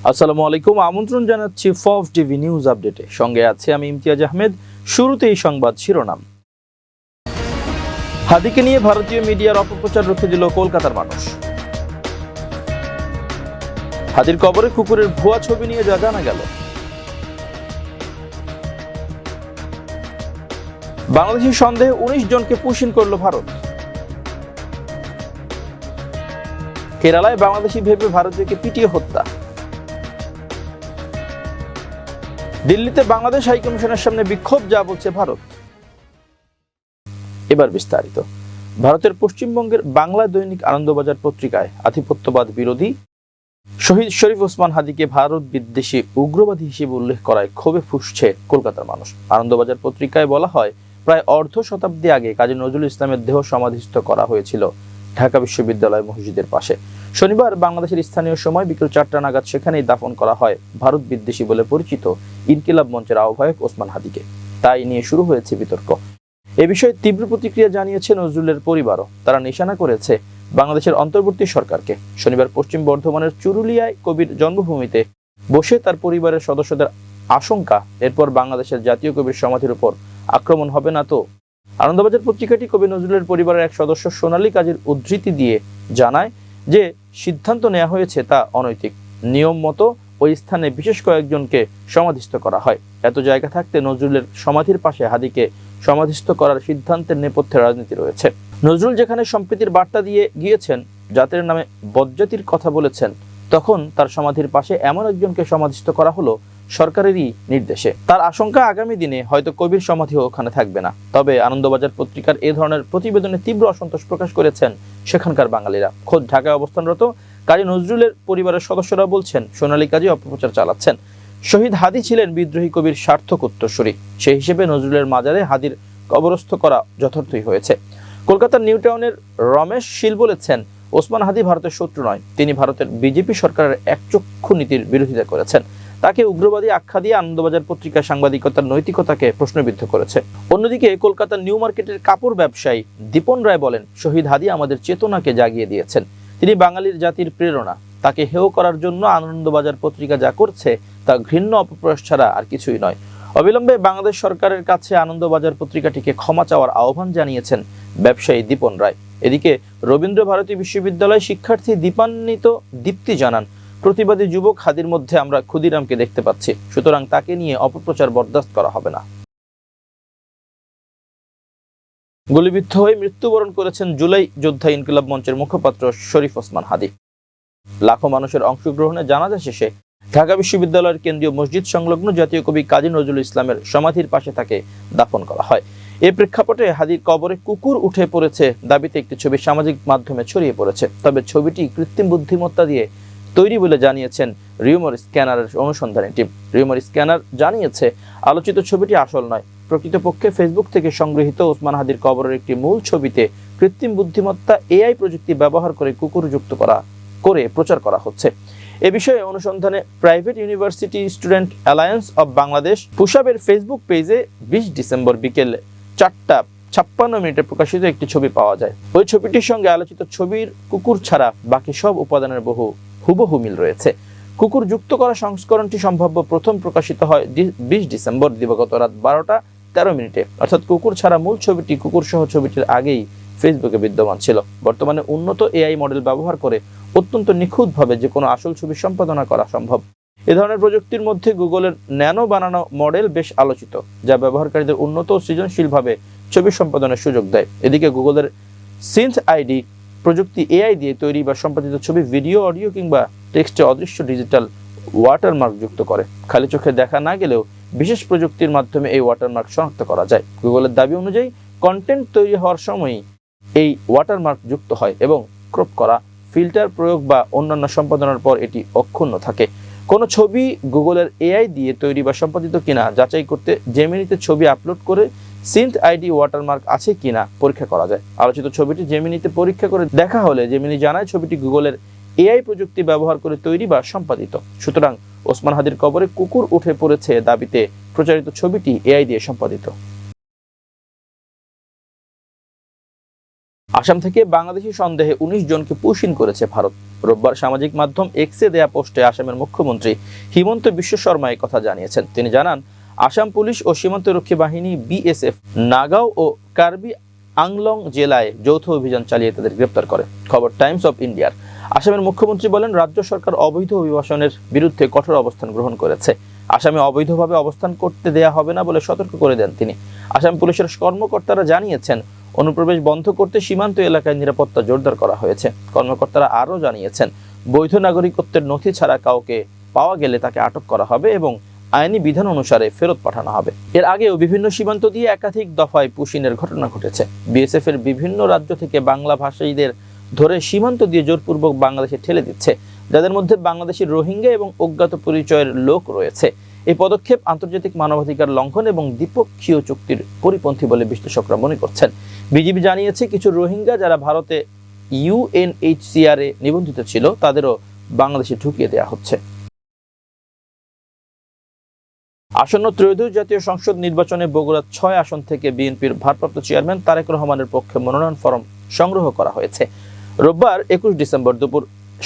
আসসালামু আলাইকুম, আমন্ত্রণ জানাচ্ছি ফফ টিভি নিউজ আপডেটে। সঙ্গে আছে আমি ইমতিয়াজ আহমেদ। শুরুতেই সংবাদ শিরোনাম। হাদিকে নিয়ে ভারতীয় মিডিয়ার অপপ্রচার রুখে দিল কলকাতার মানুষ। হাদির কবরে কুকুরের ভুয়া ছবি নিয়ে যা জানা গেল। বাংলাদেশি সন্দেহে 19 জনকে পুশিন করল ভারত। কেরালায় বাংলাদেশি ভেবে ভারতীয়কে পিটিয়ে হত্যা। দিল্লিতে বাংলাদেশ হাইকমিশনের সামনে বিক্ষোভ, যা বলছে ভারত। এবার বিস্তারিত। ভারতের পশ্চিমবঙ্গের বাংলা দৈনিক আনন্দবাজার পত্রিকায় আধিপত্যবাদ বিরোধী শহীদ শরীফ ওসমান হাদিকে ভারত বিদ্বেষী উগ্রবাদী হিসেবে উল্লেখ করায় ক্ষোভে ফুঁসছে কলকাতার মানুষ। আনন্দবাজার পত্রিকায় বলা হয়, প্রায় অর্ধ শতাব্দী আগে কাজী নজরুল ইসলামের দেহ সমাধিস্থ করা হয়েছিল ঢাকা বিশ্ববিদ্যালয় মসজিদের পাশে। শনিবার বাংলাদেশের স্থানীয় সময় বিকেল 4টা নাগাদ সেখানেই দাফন করা হয় ভারত বিদ্বেষী বলে পরিচিত ইনকিলাব মঞ্চের আহ্বায়ক ওসমান হাদিকে। তাই নিয়ে শুরু হয়েছে বিতর্ক। এ বিষয়ে তীব্র প্রতিক্রিয়া জানিয়েছে নজরুলের পরিবারও। তারা নিশানা করেছে বাংলাদেশের অন্তর্বর্তী সরকারকে। শনিবার পশ্চিম বর্ধমানের চুরুলিয়ায় কবির জন্মভূমিতে বসে তার পরিবারের সদস্যদের আশঙ্কা, এরপর বাংলাদেশের জাতীয় কবির সমাধির উপর আক্রমণ হবে না তো। আনন্দবাজার পত্রিকাটি কবি নজরুলের পরিবারের এক সদস্য সোনালী কাজীর উদ্ধৃতি দিয়ে জানায় যে সিদ্ধান্ত নেওয়া হয়েছে তা অনৈতিক। নিয়ম মতো ওই স্থানে বিশেষ কয়েকজনকে সমাধিস্থ করা হয়। এত জায়গা থাকতে নজরুলের সমাধির পাশে হাদিকে সমাধিস্থ করার সিদ্ধান্তের নেপথ্যে রাজনীতি রয়েছে। নজরুল যেখানে সম্প্রীতির বার্তা দিয়ে গিয়েছেন, জাতির নামে বজ্জাতির কথা বলেছেন, তখন তার সমাধির পাশে এমন একজনকে সমাধিস্থ করা হলো সরকারেরই নির্দেশে। তার আশঙ্কা, আগামী দিনে হয়তো কবির সমাধিও ওখানে থাকবে না। তবে আনন্দবাজার পত্রিকার এ ধরনের প্রতিবেদনে তীব্র অসন্তোষ প্রকাশ করেছেন সেখানকার বাঙালিরা। খোদ ঢাকায় অবস্থানরত কাজী নজরুলের পরিবারের সদস্যরা বলছেন, সোনালী কাজী অপপ্রচার চালাচ্ছেন। শহীদ হাদি ছিলেন বিদ্রোহী কবির সার্থক উত্তরসূরি। সেই হিসেবে নজরুলের মাজারে হাদির কবরস্থ করা যথার্থই হয়েছে। কলকাতার নিউ টাউনের রমেশ শীল বলেছেন, ওসমান হাদি ভারতের শত্রু নয়, তিনি ভারতের বিজেপি সরকারের একচক্ষু নীতির বিরোধিতা করেছেন। তাকে উগ্রবাদী আখ্যা দিয়ে আনন্দবাজার পত্রিকা সাংবাদিকতার নৈতিকতাকে প্রশ্নবিদ্ধ করেছে। অন্যদিকে কলকাতার নিউ মার্কেটের কাপড় ব্যবসায়ী দীপন রায় বলেন, শহীদ হাদি আমাদের চেতনাকে জাগিয়ে দিয়েছেন। তিনি বাঙালির জাতির প্রেরণা। তাকে হেয় করার জন্য আনন্দবাজার পত্রিকা যা করছে তা ঘৃণ্য অপপ্রয়াস ছাড়া আর কিছুই নয়। অবিলম্বে বাংলাদেশ সরকারের কাছে আনন্দবাজার পত্রিকাটিকে ক্ষমা চাওয়ার আহ্বান জানিয়েছেন ব্যবসায়ী দীপন রায়। এদিকে রবীন্দ্র ভারতী বিশ্ববিদ্যালয় শিক্ষার্থী দীপান্বিত দীপ্তি জানান, প্রতিবাদী যুবক হাদির মধ্যে আমরা ক্ষুদিরামকে দেখতে পাচ্ছি, সুতরাং তাকে নিয়ে অপপ্রচার বরদাস্ত করা হবে না। গুলিবিদ্ধ হয়ে মৃত্যুবরণ করেছেন জুলাই যোদ্ধা ইনকিলাব মঞ্চের মুখপাত্র শরীফ ওসমান হাদি। লাখো মানুষের অংশগ্রহণে জানাজা শেষে ঢাকা বিশ্ববিদ্যালয়ের কেন্দ্রীয় মসজিদ সংলগ্ন জাতীয় কবি কাজী নজরুল ইসলামের সমাধির পাশে তাকে দাফন করা হয়। এই প্রেক্ষাপটে হাদির কবরে কুকুর উঠে পড়েছে দাবিতে একটি ছবি সামাজিক মাধ্যমে ছড়িয়ে পড়েছে। তবে ছবিটি কৃত্রিম বুদ্ধিমত্তা দিয়ে তৈরি বলে জানিয়েছেন রিউমার স্ক্যানারের অনুসন্ধানী টিম। রিউমার স্ক্যানার জানিয়েছে, আলোচিত ছবিটি আসল নয়। প্রকৃতপক্ষে ফেসবুক থেকে সংগৃহীত ওসমান হাদির কবরের একটি মূল ছবিতে কৃত্রিম বুদ্ধিমত্তা এআই প্রযুক্তি ব্যবহার করে কুকুর যুক্ত করে প্রচার করা হচ্ছে। এ বিষয়ে অনুসন্ধানে private university student alliance of Bangladesh পুশাবের ফেসবুক পেজে 20 ডিসেম্বর বিকেল 4:56 প্রকাশিত একটি ছবি পাওয়া যায়। ওই ছবিটির সঙ্গে আলোচিত ছবির কুকুর ছাড়া বাকি সব উপাদানের হুবহু মিল রয়েছে। কুকুর যুক্ত করা সংস্করণটি সম্ভাব্য প্রথম প্রকাশিত হয় 20 ডিসেম্বর দিবাগত রাত 12:13। অর্থাৎ কুকুর ছাড়া মূল ছবিটি কুকুর সহ ছবিটির আগেই ফেসবুকে বিদ্যমান ছিল। বর্তমানে উন্নত এআই মডেল ব্যবহার করে অত্যন্ত নিখুঁতভাবে যে কোনো আসল ছবি সম্পাদনা করা সম্ভব। এ ধরনের প্রযুক্তির মধ্যে গুগলের ন্যানো বানানো মডেল বেশ আলোচিত, যা ব্যবহারকারীদের উন্নত ও সৃজনশীলভাবে ছবি সম্পাদনের সুযোগ দেয়। এদিকে গুগলের সিন্থ আইডি প্রযুক্তি এআই দিয়ে তৈরি বা সম্পাদিত ছবি, ভিডিও, অডিও কিংবা টেক্সটে অদৃশ্য ডিজিটাল ওয়াটারমার্ক যুক্ত করে। খালি চোখে দেখা না গেলেও বিশেষ প্রযুক্তির মাধ্যমে এই ওয়াটারমার্ক শনাক্ত করা যায়। গুগলের দাবি অনুযায়ী কন্টেন্ট তৈরি হওয়ার সময়ই এই ওয়াটারমার্ক যুক্ত হয় এবং ক্রপ করা, ফিল্টার প্রয়োগ বা অন্যান্য সম্পাদনার পর এটি অক্ষুণ্ণ থাকে। কোনো ছবি গুগলের এআই দিয়ে তৈরি বা সম্পাদিত কিনা যাচাই করতে জেমিনিতে ছবি আপলোড করে সিন্থ আইডি ওয়াটারমার্ক আছে কিনা পরীক্ষা করা যায়। আলোচিত ছবিটি জেমিনিতে পরীক্ষা করে দেখা হলে জেমিনি জানায় ছবিটি গুগলের এআই প্রযুক্তি ব্যবহার করে তৈরি বা সম্পাদিত। সুতরাং ওসমান হাদির কবরে কুকুর উঠে পড়েছে দাবিতে প্রচারিত ছবিটি এআই দিয়ে সম্পাদিত। আসাম থেকে বাংলাদেশি সন্দেহে ১৯ জনকে পুশিন করেছে ভারত। রোববার সামাজিক মাধ্যম এক্সে দেয়া পোস্টে আসামের মুখ্যমন্ত্রী হিমন্ত বিশ্ব শর্মা এই কথা জানিয়েছেন। তিনি জানান, আসাম পুলিশ ও সীমান্তরক্ষী বাহিনী বিএসএফ নাগাঁও ও কার্বি আংলং জেলায় যৌথ অভিযান চালিয়ে তাদের গ্রেপ্তার করে। খবর টাইমস অফ ইন্ডিয়ার। আসামের মুখ্যমন্ত্রী বলেন, রাজ্য সরকার অবৈধ অভিবাসনের বিরুদ্ধে কঠোর অবস্থান গ্রহণ করেছে। আসামে অবৈধভাবে অবস্থান করতে দেয়া হবে না বলে সতর্ক করে দেন তিনি। আসাম পুলিশের কর্মকর্তারা জানিয়েছেন, অনুপ্রবেশ বন্ধ করতে সীমান্ত এলাকায় নিরাপত্তা জোরদার করা হয়েছে। কর্মকর্তারা আরও জানিয়েছেন, বৈধ নাগরিকত্বের নথি ছাড়া কাউকে পাওয়া গেলে তাকে আটক করা হবে এবং আইনি বিধান অনুসারে ফেরত পাঠানো হবে। এর আগেও বিভিন্ন সীমান্ত দিয়ে একাধিক দফায় পুশিনের ঘটনা ঘটেছে। বিএসএফ এর বিভিন্ন রাজ্য থেকে বাংলা ভাষীদের ধরে সীমান্ত দিয়ে জোরপূর্বক বাংলাদেশে ঠেলে দিচ্ছে, যাদের মধ্যে বাংলাদেশের রোহিঙ্গা এবং অজ্ঞাত পরিচয়ের লোক রয়েছে। এই পদক্ষেপ আন্তর্জাতিক মানবাধিকার লঙ্ঘন এবং দ্বিপক্ষীয় চুক্তির পরিপন্থী বলে বিশ্লেষকরা মনে করছেন। বিজিবি জানিয়েছে, কিছু রোহিঙ্গা যারা ভারতে ইউএনএইচসিআর এ নিবন্ধিত ছিল তাদেরও বাংলাদেশে ঢুকিয়ে দেওয়া হচ্ছে। আসন্ন ত্রয়োদশ জাতীয় সংসদ নির্বাচনে বগুড়া ৬ আসন থেকে বিএনপির ভারপ্রাপ্ত চেয়ারম্যান তারেক রহমানের পক্ষে মনোনয়ন ফরম সংগ্রহ করা হয়েছে। রোববার ২১ ডিসেম্বর দুপুর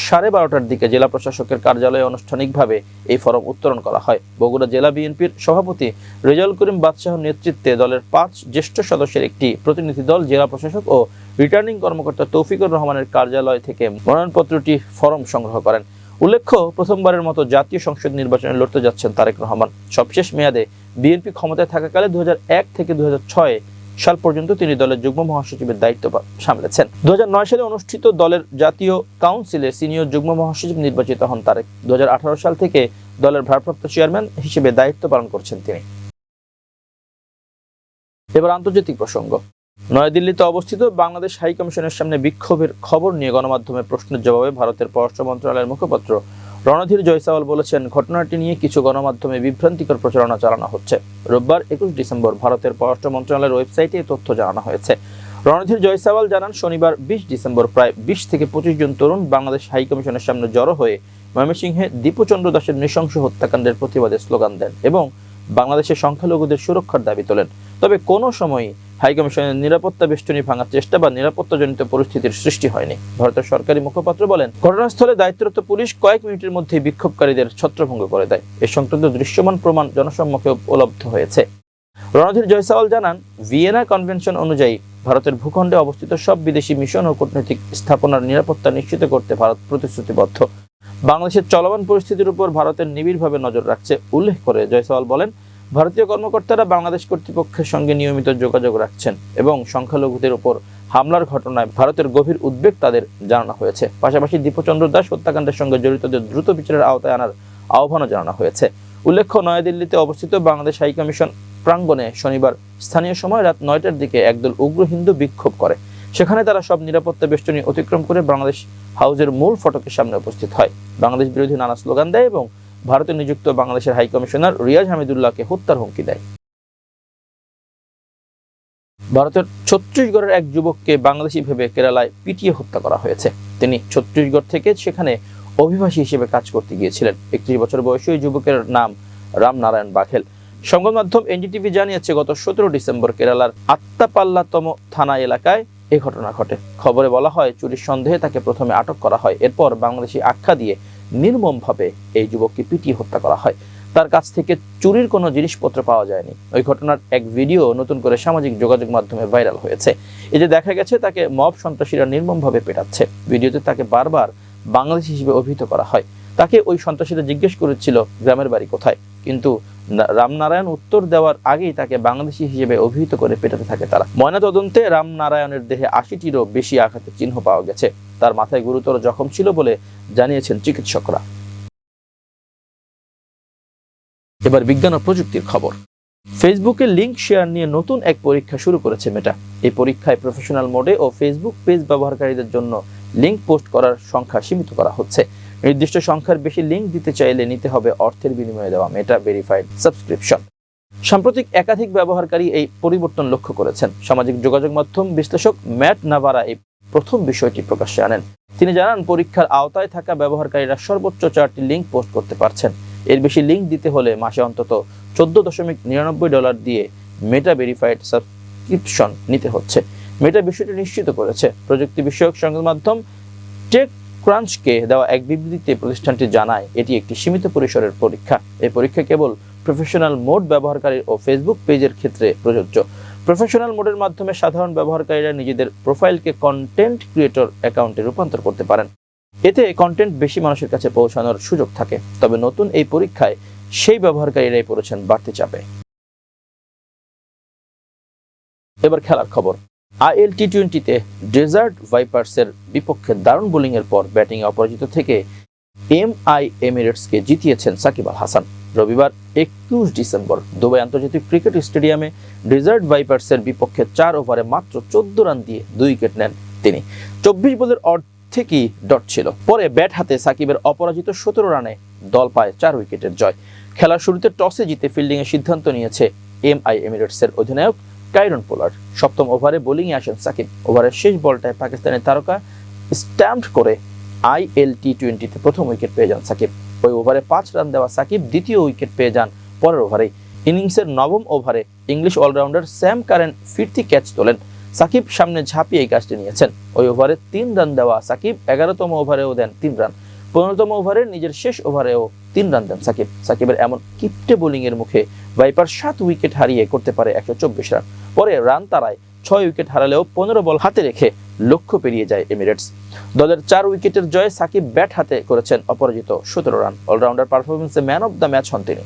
12:30টার দিকে জেলা প্রশাসকের কার্যালয়ে আনুষ্ঠানিকভাবে এই ফরম উত্তোলন করা হয়। বগুড়া জেলা বিএনপির সভাপতি রেজাউল করিম বাদশাহর নেতৃত্বে দলের ৫ জ্যেষ্ঠ সদস্যের একটি প্রতিনিধি দল জেলা প্রশাসক ও রিটার্নিং কর্মকর্তা তৌফিকুর রহমানের কার্যালয় থেকে মনোনয়নপত্রটি ফরম সংগ্রহ করেন। উল্লেখ্য, প্রথমবারের মতো জাতীয় সংসদ নির্বাচনে লড়তে যাচ্ছেন তারেক রহমান। সবশেষ মেয়াদে বিএনপি ক্ষমতায় থাকাকালে ২০০১ থেকে ২০০৬ সাল পর্যন্ত তিনি দলের যুগ্ম মহাসচিবের দায়িত্ব সামলেছেন। ২০০৯ সালে অনুষ্ঠিত দলের জাতীয় কাউন্সিলে সিনিয়র যুগ্ম মহাসচিব নির্বাচিত হন তারেক। ২০১৮ সাল থেকে দলের ভারপ্রাপ্ত চেয়ারম্যান হিসেবে দায়িত্ব পালন করছেন তিনি। এবার আন্তর্জাতিক প্রসঙ্গ। নয়াদিল্লিতে অবস্থিত বাংলাদেশ হাই কমিশনের সামনে বিক্ষোভের খবর নিয়ে গণমাধ্যমে প্রশ্নের জবাবে ভারতের পররাষ্ট্র মন্ত্রণালয়ের মুখপাত্র রণধীর জয়সওয়াল বলেছেন, ঘটনাটি নিয়ে কিছু গণমাধ্যমে বিভ্রান্তিকর প্রচারণা চালানো হচ্ছে। রোববার ২১ ডিসেম্বর ভারতের পররাষ্ট্র মন্ত্রণালয়ের ওয়েবসাইটে এই তথ্য জানানো হয়েছে। রণধীর জয়সওয়াল জানান, শনিবার ২০ ডিসেম্বর প্রায় ২০ থেকে ২৫ জন তরুণ বাংলাদেশ হাই কমিশনের সামনে জড়ো হয়ে ময়মনসিংহে দীপুচন্দ্র দাসের নৃশংস হত্যাকাণ্ডের প্রতিবাদে স্লোগান দেন এবং বাংলাদেশের সংখ্যালঘুদের সুরক্ষার দাবি তোলেন। তবে কোনো সময়ই হাইকমিশনের নিরাপত্তা বেষ্টনী ভাঙার চেষ্টা বা নিরাপত্তাজনিত পরিস্থিতির সৃষ্টি হয়নি। ভারতের সরকারি মুখপাত্র বলেন, ঘটনাস্থলে দায়িত্বরত পুলিশ কয়েক মিনিটের মধ্যে বিক্ষোভকারীদের ছত্রভঙ্গ করে দেয়। এ সংক্রান্ত দৃশ্যমান প্রমাণ জনসম্মুখে উপলব্ধ হয়েছে। রণধীর জয়সওয়াল জানান, ভিয়েনা কনভেনশন অনুযায়ী ভারতের ভূখণ্ডে অবস্থিত সব বিদেশি মিশন ও কূটনৈতিক স্থাপনার নিরাপত্তা নিশ্চিত করতে ভারত প্রতিশ্রুতিবদ্ধ। বাংলাদেশের চলমান পরিস্থিতির উপর ভারতের নিবিড়ভাবে নজর রাখছে উল্লেখ করে জয়সওয়াল বলেন, ভারতীয় কর্মকর্তারা বাংলাদেশ কর্তৃপক্ষের সঙ্গে নিয়মিত যোগাযোগ রাখছেন এবং সংখ্যালঘুদের উপর হামলার ঘটনায় ভারতের গভীর উদ্বেগ তাদের জানানো হয়েছে। পাশাপাশি দীপুচন্দ্র দাস হত্যাকাণ্ডের সঙ্গে জড়িতদের দ্রুত বিচারের আওতায় আনার আহ্বানও জানানো হয়েছে। উল্লেখ্য, নয়াদিল্লিতে অবস্থিত বাংলাদেশ হাইকমিশন প্রাঙ্গণে শনিবার স্থানীয় সময় রাত ৯টার দিকে একদল উগ্র হিন্দু বিক্ষোভ করে। সেখানে তারা সব নিরাপত্তা বেষ্টনী অতিক্রম করে বাংলাদেশ হাউসের মূল ফটকের সামনে উপস্থিত হয়। বাংলাদেশ বিরোধী নানা স্লোগান দেয় এবং ভারতে নিযুক্ত বাংলাদেশের হাই কমিশনার রিয়াজ হামিদুল্লাহকে হত্যার হুমকি দেয়। ভারতের ছত্তিশগড়ের এক যুবককে বাংলাদেশি ভেবে কেরালায় পিটিয়ে হত্যা করা হয়েছে। তিনি ছত্তিশগড় থেকে সেখানে অভিবাসী হিসেবে কাজ করতে গিয়েছিলেন। ৩১ বছর বয়সী ওই যুবকের নাম রামনারায়ণ বাঘেল। সংবাদ মাধ্যম এনডিটিভি জানিয়েছে, গত ১৭ ডিসেম্বর কেরালার আত্তাপাল্লাতম থানা এলাকায় এই ঘটনা ঘটে। খবরে বলা হয়, চুরির সন্দেহে তাকে প্রথমে আটক করা হয়। এরপর বাংলাদেশি আখ্যা দিয়ে নির্মমভাবে এই যুবককে পিটিয়ে হত্যা করা হয়। তার কাছ থেকে চুরির কোনো জিনিসপত্র পাওয়া যায়নি। ওই ঘটনার এক ভিডিও নতুন করে সামাজিক যোগাযোগ মাধ্যমে ভাইরাল হয়েছে। এতে দেখা গেছে তাকে মব সন্ত্রাসীরা নির্মমভাবে পেটাচ্ছে। ভিডিওতে তাকে বারবার বাংলাদেশি হিসেবে অভিহিত করা হয়। তাকে ওই সন্ত্রাসীরা জিজ্ঞেস করেছিল গ্রামের বাড়ি কোথায়, কিন্তু রামনারায়ণ উত্তর দেওয়ার আগেই তাকে বাংলাদেশি হিসেবে অভিহিত করে পেটাতে থাকে তারা। ময়নাতদন্তে রামনারায়ণের দেহে ৮০টিরও বেশি আঘাতের চিহ্ন পাওয়া গেছে। তার মাথায় গুরুতর জখম ছিল বলে জানিয়েছেন চিকিৎসকরা। এবার বিজ্ঞান ও প্রযুক্তির খবর। ফেসবুকে লিঙ্ক শেয়ার নিয়ে নতুন এক পরীক্ষা শুরু করেছে মেটা। এই পরীক্ষায় প্রফেশনাল মোডে ও ফেসবুক পেজ ব্যবহারকারীদের জন্য লিঙ্ক পোস্ট করার সংখ্যা সীমিত করা হচ্ছে। নির্দিষ্ট সংখ্যার বেশি লিঙ্ক দিতে চাইলে নিতে হবে অর্থের বিনিময়ে দেওয়া মেটা ভেরিফাইড সাবস্ক্রিপশন। সাম্প্রতিক একাধিক ব্যবহারকারী এই পরিবর্তন লক্ষ্য করেছেন। সামাজিক যোগাযোগ মাধ্যম বিশ্লেষক ম্যাট নাভারা এই প্রথম বিষয়টি প্রকাশ্যে আনেন। তিনি জানান, পরীক্ষার আওতায় থাকা ব্যবহারকারীরা সর্বোচ্চ 4টি লিঙ্ক পোস্ট করতে পারছেন। এর বেশি লিঙ্ক দিতে হলে মাসে অন্তত $14.99 দিয়ে মেটা ভেরিফাইড সাবস্ক্রিপশন নিতে হচ্ছে। মেটা বিষয়টি নিশ্চিত করেছে। প্রযুক্তি বিষয়ক সংবাদ মাধ্যম টেক ক্রাঞ্চকে দেওয়া এক বিবৃতিতে প্রতিষ্ঠানটি জানায়, এটি একটি সীমিত পরিসরের পরীক্ষা। এই পরীক্ষা কেবল প্রফেশনাল মোড ব্যবহারকারী ও ফেসবুক পেজের ক্ষেত্রে প্রযোজ্য। প্রফেশনাল মোডের মাধ্যমে সাধারণ ব্যবহারকারীরা নিজেদের প্রোফাইলকে কন্টেন্ট ক্রিয়েটর অ্যাকাউন্টে রূপান্তর করতে পারেন। এতে কন্টেন্ট বেশি মানুষের কাছে পৌঁছানোর সুযোগ থাকে। তবে নতুন এই পরীক্ষায় সেই ব্যবহারকারীরাই পড়েছেন বাড়তি চাপে। এবার খেলার খবর। IL T20-তে ডেজার্ট ভাইপার্সের বিপক্ষে দারুণ বোলিংয়ের পর ব্যাটিংয়ে অপরাজিত থেকে MI এমিরেটসকে জিতিয়েছেন সাকিব আল হাসান। রবিবার 21 ডিসেম্বর দুবাই আন্তর্জাতিক ক্রিকেট স্টেডিয়ামে ডেজার্ট ভাইপার্সের বিপক্ষে 4 ওভারে মাত্র 14 রান দিয়ে 2 উইকেট নেন তিনি। 24 বলের অর্ধেকই ডট ছিল। পরে ব্যাট হাতে সাকিবের অপরাজিত 17 রানে দল পায় 4 উইকেটের জয়। খেলার শুরুতে টসে জিতে ফিল্ডিংয়ের সিদ্ধান্ত নিয়েছে MI এমিরেটসের অধিনায়ক কাইরন পোলার্ড। সপ্তম ওভারে বোলিংয়ে আসেন সাকিব। ওভারের শেষ বলটায় পাকিস্তানের তারকা স্ট্যাম্প করে IL T20-তে প্রথম উইকেট পেয়ে যান সাকিব। ওই ওভারে 5 রান দেওয়া সাকিব দ্বিতীয় উইকেট পেয়ে যান পরের ওভারেই। ইনিংসের নবম ওভারে ইংলিশ অলরাউন্ডার স্যাম কারেন ফিরতি ক্যাচ তোলেন। সাকিব সামনে ঝাঁপিয়ে এই কাজটি নিয়েছেন। ওই ওভারে 3 রান দেওয়া সাকিব 11তম ওভারেও দেন 3 রান। 15তম ওভারে নিজের শেষ ওভারেও 3 রান দেন সাকিব। সাকিবের এমন কিপটে বোলিংয়ের মুখে ভাইপার 7 উইকেট হারিয়ে করতে পারে 124 রান। পরে রান তাড়ায় 6 উইকেট হারালেও 15 বল হাতে রেখে লক্ষ্য পেরিয়ে যায় এমিরেটস। দলের 4 উইকেটের জয়ে সাকিব ব্যাট হাতে করেছেন অপরাজিত 17 রান। অলরাউন্ডার পারফরমেন্সে ম্যান অব দ্য ম্যাচ হন তিনি।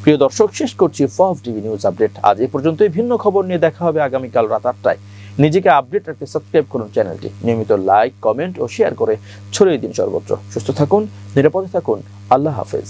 প্রিয় দর্শক, শেষ করছি FOF টিভি নিউজ আপডেট। আজ এই পর্যন্তই। ভিন্ন খবর নিয়ে দেখা হবে আগামীকাল রাত 8টায়। নিজেকে আপডেট রাখতে সাবস্ক্রাইব করুন চ্যানেলটি। নিয়মিত লাইক, কমেন্ট ও শেয়ার করে ছড়িয়ে দিন সর্বত্র। সুস্থ থাকুন, নিরাপদে থাকুন। আল্লাহ হাফেজ।